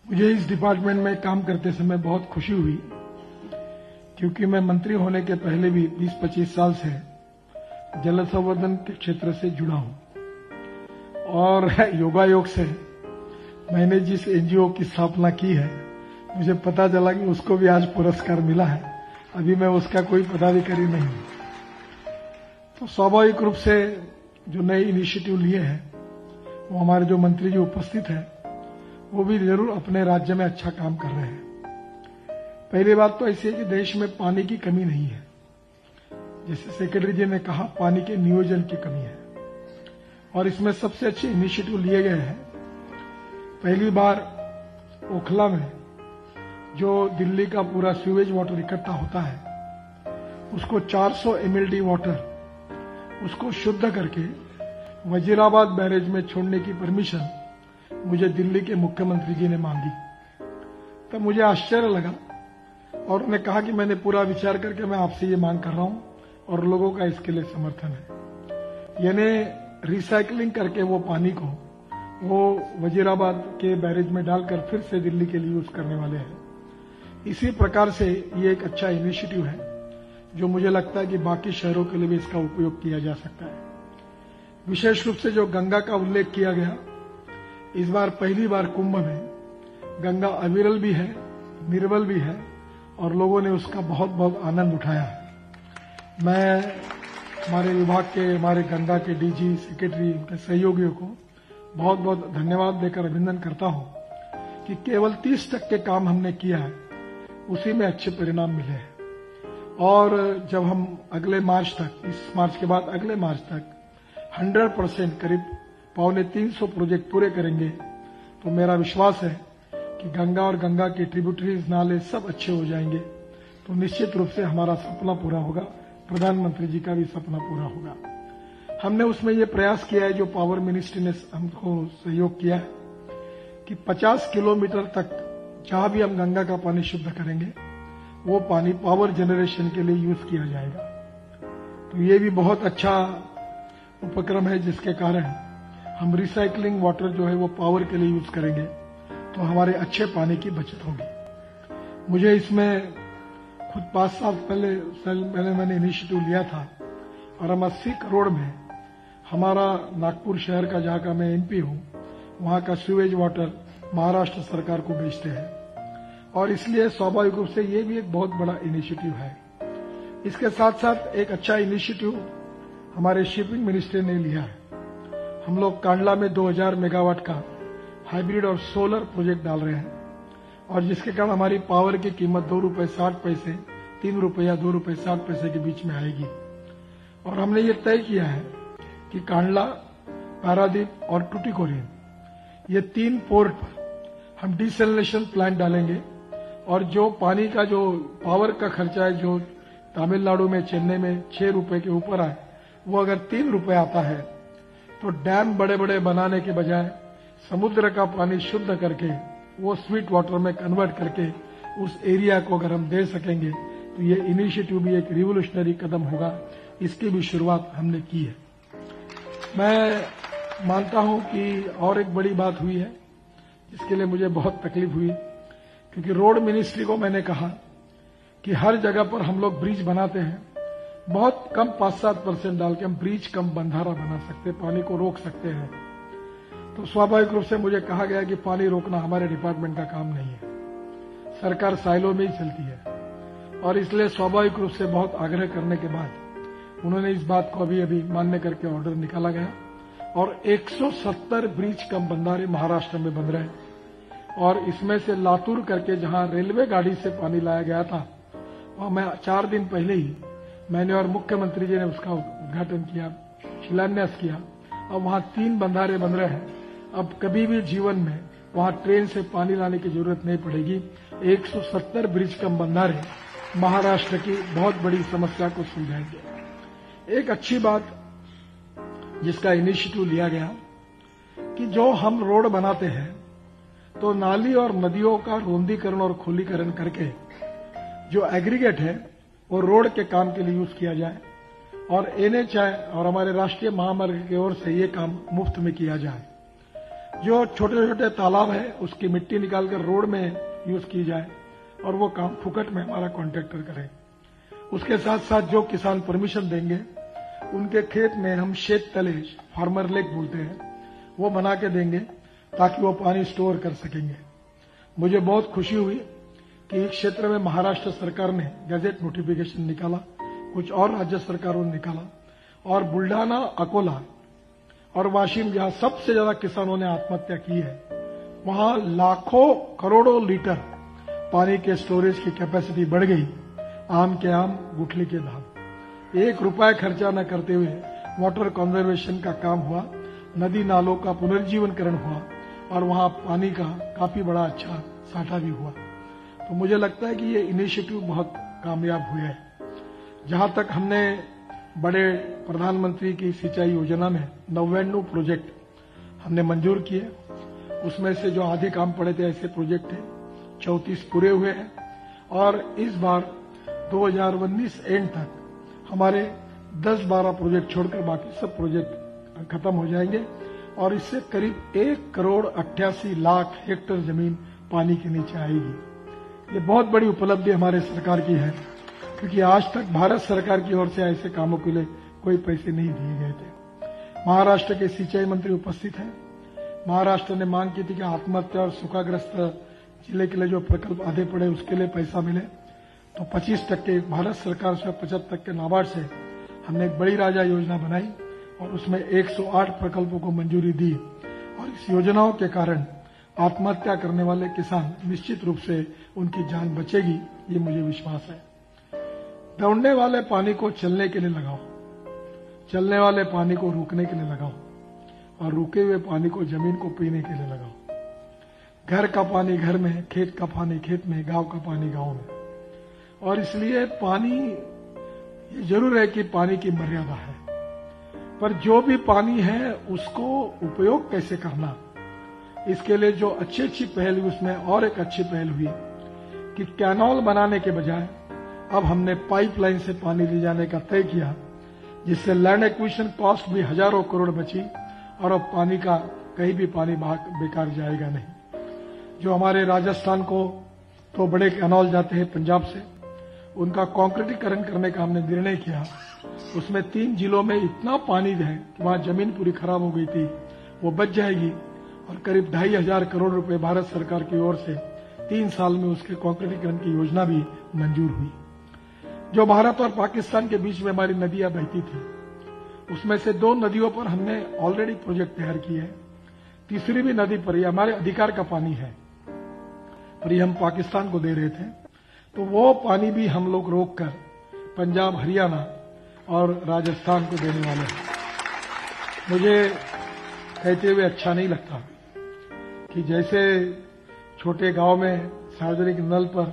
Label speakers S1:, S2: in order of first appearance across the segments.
S1: मुझे इस डिपार्टमेंट में काम करते समय बहुत खुशी हुई, क्योंकि मैं मंत्री होने के पहले भी 20-25 साल से जल संवर्धन के क्षेत्र से जुड़ा हूं और योगायोग से मैंने जिस एनजीओ की स्थापना की है, मुझे पता चला कि उसको भी आज पुरस्कार मिला है। अभी मैं उसका कोई पदाधिकारी नहीं हूं। तो स्वाभाविक रूप से जो नए इनिशिएटिव लिए हैं, वो हमारे जो मंत्री जी उपस्थित हैं, वो भी जरूर अपने राज्य में अच्छा काम कर रहे हैं। पहली बात तो ऐसी है कि देश में पानी की कमी नहीं है। जैसे सेक्रेटरी जी ने कहा, पानी के नियोजन की कमी है और इसमें सबसे अच्छे इनिशिएटिव लिए गए हैं। पहली बार ओखला में जो दिल्ली का पूरा सीवेज वाटर इकट्ठा होता है, उसको 400 mld वाटर उसको शुद्ध करके वजीराबाद बैरेज में छोड़ने की परमिशन मुझे दिल्ली के मुख्यमंत्री जी ने मांगी। तब मुझे आश्चर्य लगा और उन्होंने कहा कि मैंने पूरा विचार करके मैं आपसे ये मांग कर रहा हूं और लोगों का इसके लिए समर्थन है। यानी रिसाइकलिंग करके वो पानी को वो वजीराबाद के बैरेज में डालकर फिर से दिल्ली के लिए यूज करने वाले हैं। इसी प्रकार से ये एक अच्छा इनिशिएटिव है जो मुझे लगता है कि बाकी शहरों के लिए भी इसका उपयोग किया जा सकता है। विशेष रूप से जो गंगा का उल्लेख किया गया, इस बार पहली बार कुंभ में गंगा अविरल भी है, निर्मल भी है और लोगों ने उसका बहुत बहुत आनंद उठाया है। मैं हमारे विभाग के, हमारे गंगा के डीजी, सेक्रेटरी, उनके सहयोगियों को बहुत बहुत धन्यवाद देकर अभिनंदन करता हूं कि केवल 30% काम हमने किया है, उसी में अच्छे परिणाम मिले हैं। और जब हम अगले मार्च तक, इस मार्च के बाद अगले मार्च तक 100% करीब 250 प्रोजेक्ट पूरे करेंगे, तो मेरा विश्वास है कि गंगा और गंगा के ट्रिब्यूटरीज, नाले सब अच्छे हो जाएंगे। तो निश्चित रूप से हमारा सपना पूरा होगा, प्रधानमंत्री जी का भी सपना पूरा होगा। हमने उसमें ये प्रयास किया है, जो पावर मिनिस्ट्री ने हमको सहयोग किया है, कि 50 किलोमीटर तक जहां भी हम गंगा का पानी शुद्ध करेंगे, वो पानी पावर जनरेशन के लिए यूज किया जाएगा। तो ये भी बहुत अच्छा उपक्रम है, जिसके कारण हम रिसाइकलिंग वाटर जो है वो पावर के लिए यूज करेंगे, तो हमारे अच्छे पानी की बचत होगी। मुझे इसमें खुद 5 साल पहले मैंने इनिशिएटिव लिया था और हम 80 करोड़ में हमारा नागपुर शहर का, जहां का मैं एमपी हूं, वहां का सीवेज वाटर महाराष्ट्र सरकार को बेचते हैं और इसलिए स्वाभाविक रूप से ये भी एक बहुत बड़ा इनिशिएटिव है। इसके साथ साथ एक अच्छा इनिशिएटिव हमारे शिपिंग मिनिस्ट्री ने लिया है। हम लोग कांडला में 2000 मेगावाट का हाइब्रिड और सोलर प्रोजेक्ट डाल रहे हैं और जिसके कारण हमारी पावर की कीमत ₹2.60, ₹3 ₹2.60 के बीच में आएगी। और हमने ये तय किया है कि कांडला, पारादीप और टुटीकोरिन, ये 3 पोर्ट पर हम डिसैलिनेशन प्लांट डालेंगे और जो पानी का जो पावर का खर्चा है, जो तमिलनाडु में, चेन्नई में ₹6 के ऊपर आए, वो अगर ₹3 आता है, तो डैम बड़े बड़े बनाने के बजाय समुद्र का पानी शुद्ध करके वो स्वीट वाटर में कन्वर्ट करके उस एरिया को अगर हम दे सकेंगे, तो ये इनिशिएटिव भी एक रिवोल्यूशनरी कदम होगा। इसकी भी शुरुआत हमने की है। मैं मानता हूं कि और एक बड़ी बात हुई है, जिसके लिए मुझे बहुत तकलीफ हुई, क्योंकि रोड मिनिस्ट्री को मैंने कहा कि हर जगह पर हम लोग ब्रिज बनाते हैं, बहुत कम 5-7% डाल के हम ब्रिज कम बंधारा बना सकते, पानी को रोक सकते हैं। तो स्वाभाविक रूप से मुझे कहा गया कि पानी रोकना हमारे डिपार्टमेंट का काम नहीं है, सरकार साइलो में ही चलती है। और इसलिए स्वाभाविक रूप से बहुत आग्रह करने के बाद उन्होंने इस बात को अभी मान्य करके ऑर्डर निकाला गया और 170 ब्रिज कम बंधारे महाराष्ट्र में बन रहे हैं। और इसमें से लातूर करके, जहां रेलवे गाड़ी से पानी लाया गया था, वहां मैं 4 दिन पहले ही मैंने और मुख्यमंत्री जी ने उसका उद्घाटन किया, शिलान्यास किया और वहां 3 बंधारे बन रहे हैं। अब कभी भी जीवन में वहां ट्रेन से पानी लाने की जरूरत नहीं पड़ेगी। 170 ब्रिज कम बंधारे महाराष्ट्र की बहुत बड़ी समस्या को सुलझाएंगे। एक अच्छी बात जिसका इनिशिएटिव लिया गया कि जो हम रोड बनाते हैं, तो नाली और नदियों का रोंदीकरण और खुलीकरण करके जो एग्रीगेट है वो रोड के काम के लिए यूज किया जाए और एनएचआई और हमारे राष्ट्रीय महामार्ग की ओर से ये काम मुफ्त में किया जाए। जो छोटे छोटे तालाब है उसकी मिट्टी निकालकर रोड में यूज की जाए और वो काम फुकट में हमारा कॉन्ट्रैक्टर करे। उसके साथ साथ जो किसान परमिशन देंगे उनके खेत में हम शेत तलेज, फार्मर लेक बोलते हैं, वो बना के देंगे ताकि वो पानी स्टोर कर सकेंगे। मुझे बहुत खुशी हुई कि इस क्षेत्र में महाराष्ट्र सरकार ने गैजेट नोटिफिकेशन निकाला, कुछ और राज्य सरकारों ने निकाला, और बुल्ढाना, अकोला और वाशिम जहां सबसे ज्यादा किसानों ने आत्महत्या की है, वहां लाखों करोड़ों लीटर पानी के स्टोरेज की कैपेसिटी बढ़ गई। आम के आम, गुठली के धाम, 1 रुपया खर्चा न करते हुए वाटर कंजर्वेशन का काम हुआ, नदी नालों का पुनर्जीवनकरण हुआ और वहां पानी का काफी बड़ा अच्छा साठा भी हुआ। तो मुझे लगता है कि ये इनिशिएटिव बहुत कामयाब हुए है। जहां तक हमने बड़े प्रधानमंत्री की सिंचाई योजना में 99 प्रोजेक्ट हमने मंजूर किए, उसमें से जो आधे काम पड़े थे ऐसे प्रोजेक्ट थे, 34 पूरे हुए हैं और इस बार 2019 एंड तक हमारे 10-12 प्रोजेक्ट छोड़कर बाकी सब प्रोजेक्ट खत्म हो जाएंगे और इससे करीब 1,88,00,000 हेक्टेयर जमीन पानी के नीचे आएगी। ये बहुत बड़ी उपलब्धि हमारे सरकार की है, क्योंकि आज तक भारत सरकार की ओर से ऐसे कामों के लिए कोई पैसे नहीं दिए गए थे। महाराष्ट्र के सिंचाई मंत्री उपस्थित हैं। महाराष्ट्र ने मांग की थी कि आत्महत्या और सूखाग्रस्त जिले के लिए जो प्रकल्प आधे पड़े उसके लिए पैसा मिले, तो 25% भारत सरकार से 75% नाबार्ड से हमने एक बड़ी राजा योजना बनाई और उसमें 108 प्रकल्पों को मंजूरी दी और इस योजनाओं के कारण आत्महत्या करने वाले किसान निश्चित रूप से उनकी जान बचेगी, ये मुझे विश्वास है। दौड़ने वाले पानी को चलने के लिए लगाओ, चलने वाले पानी को रुकने के लिए लगाओ और रुके हुए पानी को जमीन को पीने के लिए लगाओ। घर का पानी घर में, खेत का पानी खेत में, गांव का पानी गांव में। और इसलिए पानी, ये जरूर है कि पानी की मर्यादा है, पर जो भी पानी है उसको उपयोग कैसे करना, इसके लिए जो अच्छी पहल हुई उसमें और एक अच्छी पहल हुई कि कैनाल बनाने के बजाय अब हमने पाइपलाइन से पानी ले जाने का तय किया, जिससे लैंड एक्विजिशन कॉस्ट भी हजारों करोड़ बची और अब पानी का कहीं भी पानी बेकार जाएगा नहीं। जो हमारे राजस्थान को तो बड़े कैनाल जाते हैं पंजाब से, उनका कॉन्क्रीटीकरण करने का हमने निर्णय किया। उसमें 3 जिलों में इतना पानी है कि वहां जमीन पूरी खराब हो गई थी, वो बच जाएगी और करीब 2,500 करोड़ रुपए भारत सरकार की ओर से 3 साल में उसके कॉन्क्रीटीकरण की योजना भी मंजूर हुई। जो भारत और पाकिस्तान के बीच में हमारी नदियां बहती थी, उसमें से 2 नदियों पर हमने ऑलरेडी प्रोजेक्ट तैयार किए हैं। तीसरी भी नदी पर, ये हमारे अधिकार का पानी है, पर ये हम पाकिस्तान को दे रहे थे, तो वो पानी भी हम लोग रोककर पंजाब, हरियाणा और राजस्थान को देने वाले हैं। मुझे कहते हुए अच्छा नहीं लगता कि जैसे छोटे गांव में सार्वजनिक नल पर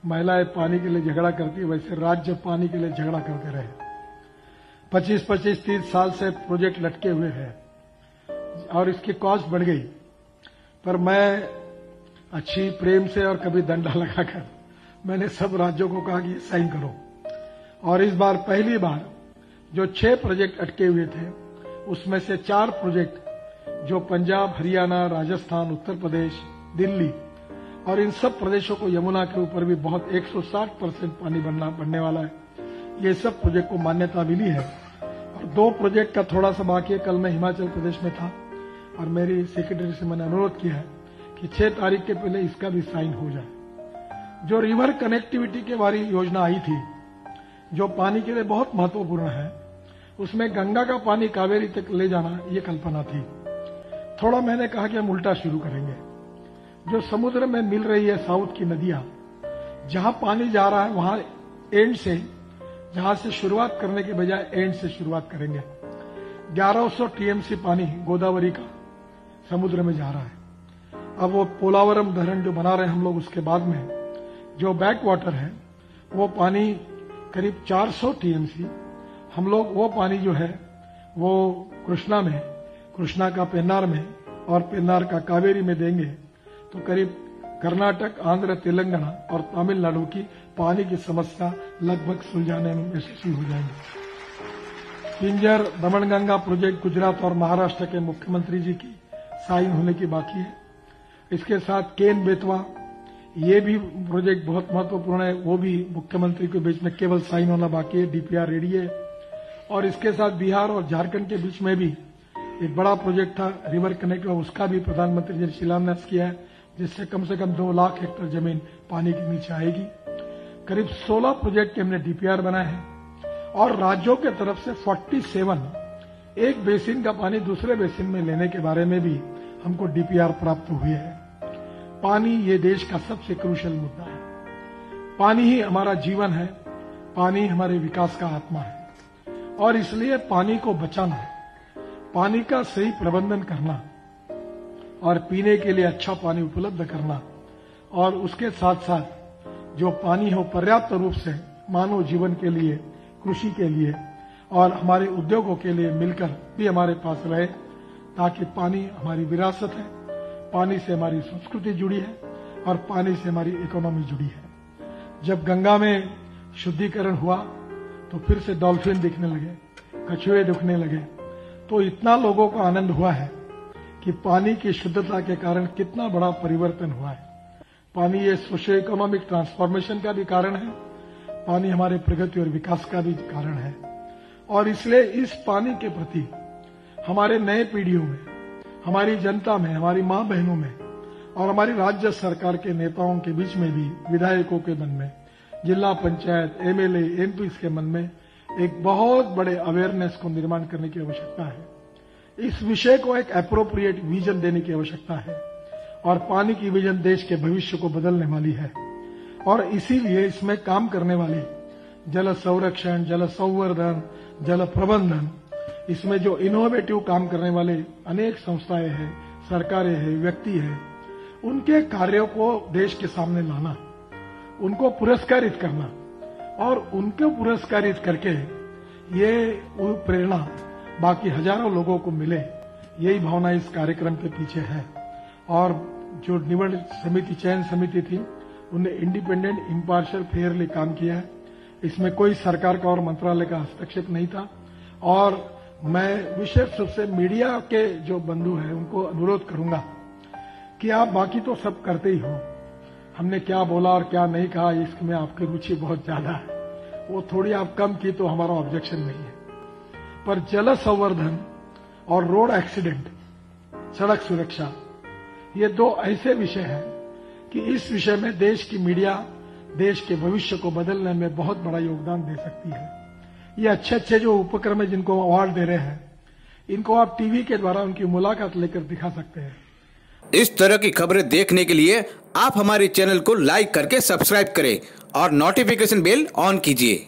S1: महिलाएं पानी के लिए झगड़ा करती है, वैसे राज्य पानी के लिए झगड़ा करते रहे। 25-30 साल से प्रोजेक्ट लटके हुए हैं और इसकी कॉस्ट बढ़ गई, पर मैं अच्छी प्रेम से और कभी डंडा लगाकर मैंने सब राज्यों को कहा कि साइन करो। और इस बार पहली बार जो 6 प्रोजेक्ट अटके हुए थे, उसमें से 4 प्रोजेक्ट जो पंजाब, हरियाणा, राजस्थान, उत्तर प्रदेश, दिल्ली और इन सब प्रदेशों को यमुना के ऊपर भी बहुत 160% पानी बनने वाला है, ये सब प्रोजेक्ट को मान्यता मिली है। और 2 प्रोजेक्ट का थोड़ा सा बाकी है। कल मैं हिमाचल प्रदेश में था और मेरी सेक्रेटरी से मैंने अनुरोध किया है कि 6 तारीख के पहले इसका भी साइन हो जाए। जो रिवर कनेक्टिविटी के वाली योजना आई थी, जो पानी के लिए बहुत महत्वपूर्ण है, उसमें गंगा का पानी कावेरी तक ले जाना ये कल्पना थी। थोड़ा मैंने कहा कि हम उल्टा शुरू करेंगे। जो समुद्र में मिल रही है साउथ की नदियां, जहां पानी जा रहा है वहां एंड से, जहां से शुरुआत करने के बजाय एंड से शुरुआत करेंगे। 1100 टीएमसी पानी गोदावरी का समुद्र में जा रहा है। अब वो पोलावरम धरण जो बना रहे हैं हम लोग, उसके बाद में जो बैक वाटर है वो पानी करीब 400 टीएमसी हम लोग वो पानी जो है वो कृष्णा में, कृष्णा का पेन्नार में और पेन्नार का कावेरी में देंगे, तो करीब कर्नाटक, आंध्र, तेलंगाना और तमिलनाडु की पानी की समस्या लगभग सुलझाने में यशस्वी हो जाएंगे। पिंजर दमनगंगा प्रोजेक्ट गुजरात और महाराष्ट्र के मुख्यमंत्री जी की साइन होने की बाकी है। इसके साथ केन बेतवा, ये भी प्रोजेक्ट बहुत महत्वपूर्ण है, वो भी मुख्यमंत्री के बीच में केवल साइन होना बाकी है, डीपीआर रेडी है। और इसके साथ बिहार और झारखंड के बीच में भी एक बड़ा प्रोजेक्ट था रिवर कनेक्ट, उसका भी प्रधानमंत्री जी ने शिलान्यास किया है, जिससे कम से कम 2 लाख हेक्टेयर जमीन पानी के नीचे आएगी। करीब 16 प्रोजेक्ट के हमने डीपीआर बनाए हैं और राज्यों के तरफ से 47 एक बेसिन का पानी दूसरे बेसिन में लेने के बारे में भी हमको डीपीआर प्राप्त हुए हैं। पानी ये देश का सबसे क्रूशियल मुद्दा है। पानी ही हमारा जीवन है, पानी हमारे विकास का आत्मा है और इसलिए पानी को बचाना, पानी का सही प्रबंधन करना और पीने के लिए अच्छा पानी उपलब्ध करना और उसके साथ साथ जो पानी हो पर्याप्त रूप से मानव जीवन के लिए, कृषि के लिए और हमारे उद्योगों के लिए मिलकर भी हमारे पास रहे, ताकि पानी हमारी विरासत है, पानी से हमारी संस्कृति जुड़ी है और पानी से हमारी इकोनॉमी जुड़ी है। जब गंगा में शुद्धिकरण हुआ तो फिर से डॉल्फिन दिखने लगे, कछुए दिखने लगे, तो इतना लोगों को आनंद हुआ है कि पानी की शुद्धता के कारण कितना बड़ा परिवर्तन हुआ है। पानी ये सोशियो इकोनॉमिक ट्रांसफॉर्मेशन का भी कारण है, पानी हमारे प्रगति और विकास का भी कारण है। और इसलिए इस पानी के प्रति हमारे नए पीढ़ियों में, हमारी जनता में, हमारी मां बहनों में और हमारी राज्य सरकार के नेताओं के बीच में भी, विधायकों के मन में, जिला पंचायत, एमएलए, एमपीज के मन में एक बहुत बड़े अवेयरनेस को निर्माण करने की आवश्यकता है। इस विषय को एक एप्रोप्रिएट विजन देने की आवश्यकता है और पानी की विजन देश के भविष्य को बदलने वाली है। और इसीलिए इसमें काम करने वाले जल संरक्षण, जल संवर्धन, जल प्रबंधन, इसमें जो इनोवेटिव काम करने वाले अनेक संस्थाएं हैं, सरकारें हैं, व्यक्ति हैं, उनके कार्यों को देश के सामने लाना, उनको पुरस्कारित करना और उनको पुरस्कारित करके ये प्रेरणा बाकी हजारों लोगों को मिले, यही भावना इस कार्यक्रम के पीछे है। और जो निवड समिति, चयन समिति थी, उन्हें इंडिपेंडेंट, इम्पार्शियल, फेयरली काम किया है। इसमें कोई सरकार का और मंत्रालय का हस्तक्षेप नहीं था। और मैं विशेष रूप से मीडिया के जो बंधु हैं उनको अनुरोध करूंगा कि आप बाकी तो सब करते ही हो, हमने क्या बोला और क्या नहीं कहा इसमें आपकी रुचि बहुत ज्यादा है, वो थोड़ी आप कम की तो हमारा ऑब्जेक्शन नहीं है। पर जल संवर्धन और रोड एक्सीडेंट, सड़क सुरक्षा, ये 2 ऐसे विषय हैं कि इस विषय में देश की मीडिया देश के भविष्य को बदलने में बहुत बड़ा योगदान दे सकती है। ये अच्छे जो उपक्रम है, जिनको अवार्ड दे रहे हैं, इनको आप टीवी के द्वारा उनकी मुलाकात लेकर दिखा सकते हैं।
S2: इस तरह की खबरें देखने के लिए आप हमारे चैनल को लाइक करके सब्सक्राइब करें और नोटिफिकेशन बेल ऑन कीजिए।